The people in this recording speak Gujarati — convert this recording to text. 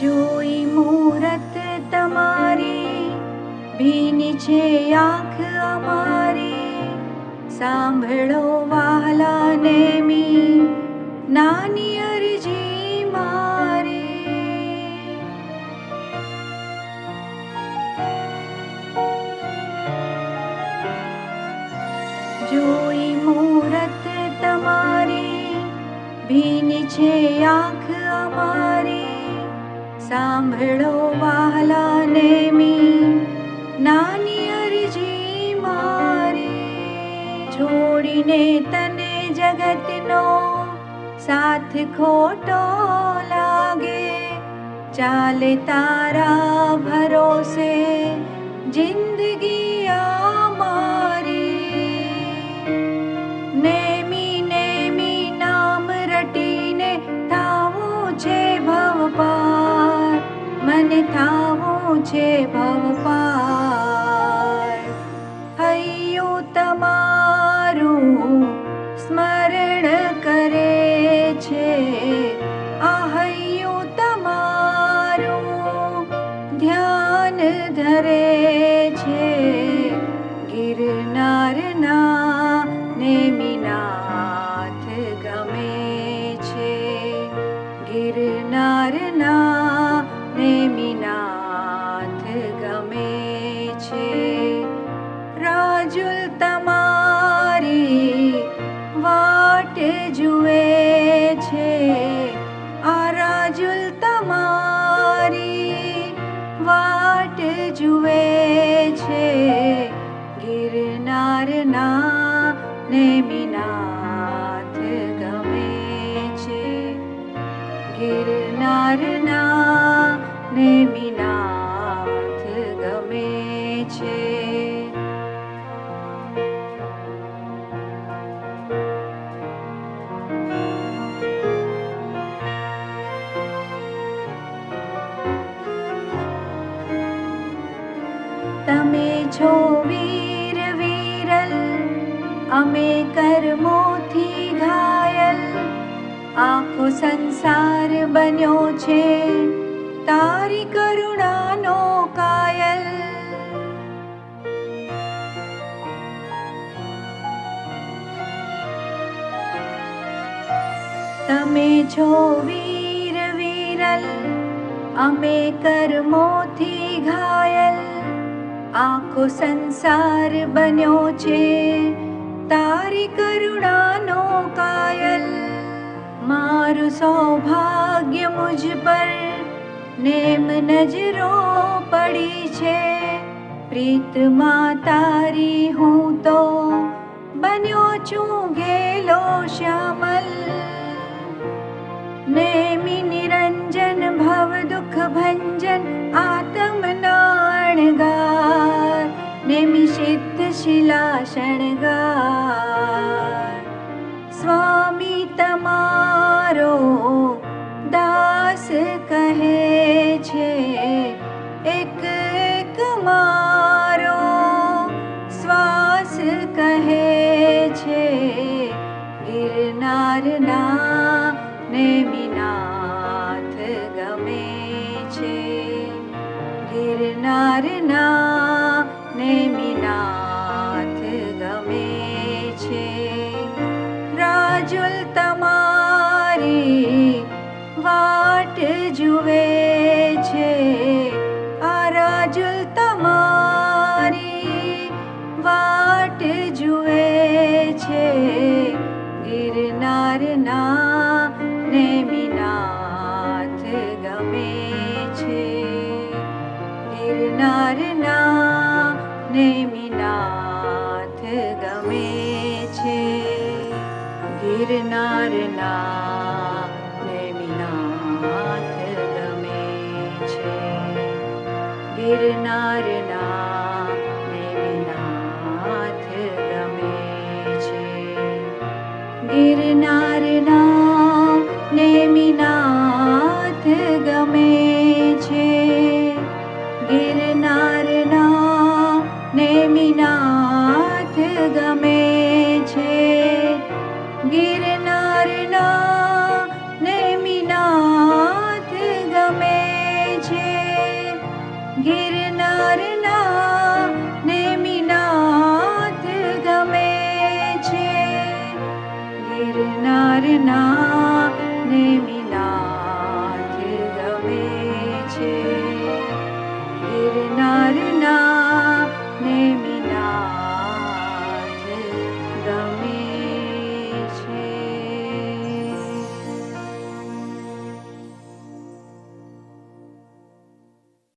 જોઈ મૂરત તમારી, ભીની છે આંખ અમારી. સાંભળો વહાલા નેમી, નાની અરજી મારી. જોઈ મૂરત તમારી, ભીની છે આંખ અમારી. સાંભળો વહાલા નેમી, નાની અરજી મારી. છોડીને તને જગતનો સાથ ખોટો લાગે, ચાલે તારા ભરોસે જિંદગી અમારી. નેમી નેમી નામ રટીને થાવું છે ભવ પાર, મને થાવું છે ભવ પાર. હૈયું તમારું સ્મરણ કરે છે, આ હૈયું તમારું ધ્યાન ધરે છે. ગિરનારના નેમિનાથ ગમે છે, ગિરનારના નેમિનાથ ગમે છે. રાજુલ તમારી વાટ જુએ છે, આ રાજુલ તમારી વાટ જુએ છે. ગિરનારના નેમિનાથ ગમે છે, ગિરનારના નેમિનાથ ગમે છે. તમે છો વીર વિરલ, અમે કર્મોથી ઘાયલ. આખો સંસાર બન્યો છે તારી કરુણાનો કાયલ. તમે છો વીર વિરલ, અમે કર્મોથી ઘાયલ. આખો સંસાર બન્યો છે તારી કરુણાનો કાયલ. મારું સૌભાગ્ય મુજ પર નેમ નજરો પડી છે, પ્રીતમાં તારી હું તો બન્યો છું ઘેલો શ્યામલ. નેમી નિરંજન ભવ દુઃખ ભંજન આત્મનાણગાર, નેમી સિદ્ધ શિલા શણગાર. સ્વામી તમારો દાસ કહે છે, એક એક મારો શ્વાસ કહે છે. ગિરનારના નેમિનાથ ગમે છે, ગિરનારના નેમિનાથ ગમે છે. રાજુલ તમારી વાટ જુએ છે, આ રાજુલ તમારી વાટ જુએ છે. ગિરનારના નેમિનાથ ગમે છે, ગિરનારના નેમિનાથ ગમે છે. ગિરનારના નેમિનાથ ગમે છે, ગિરનારના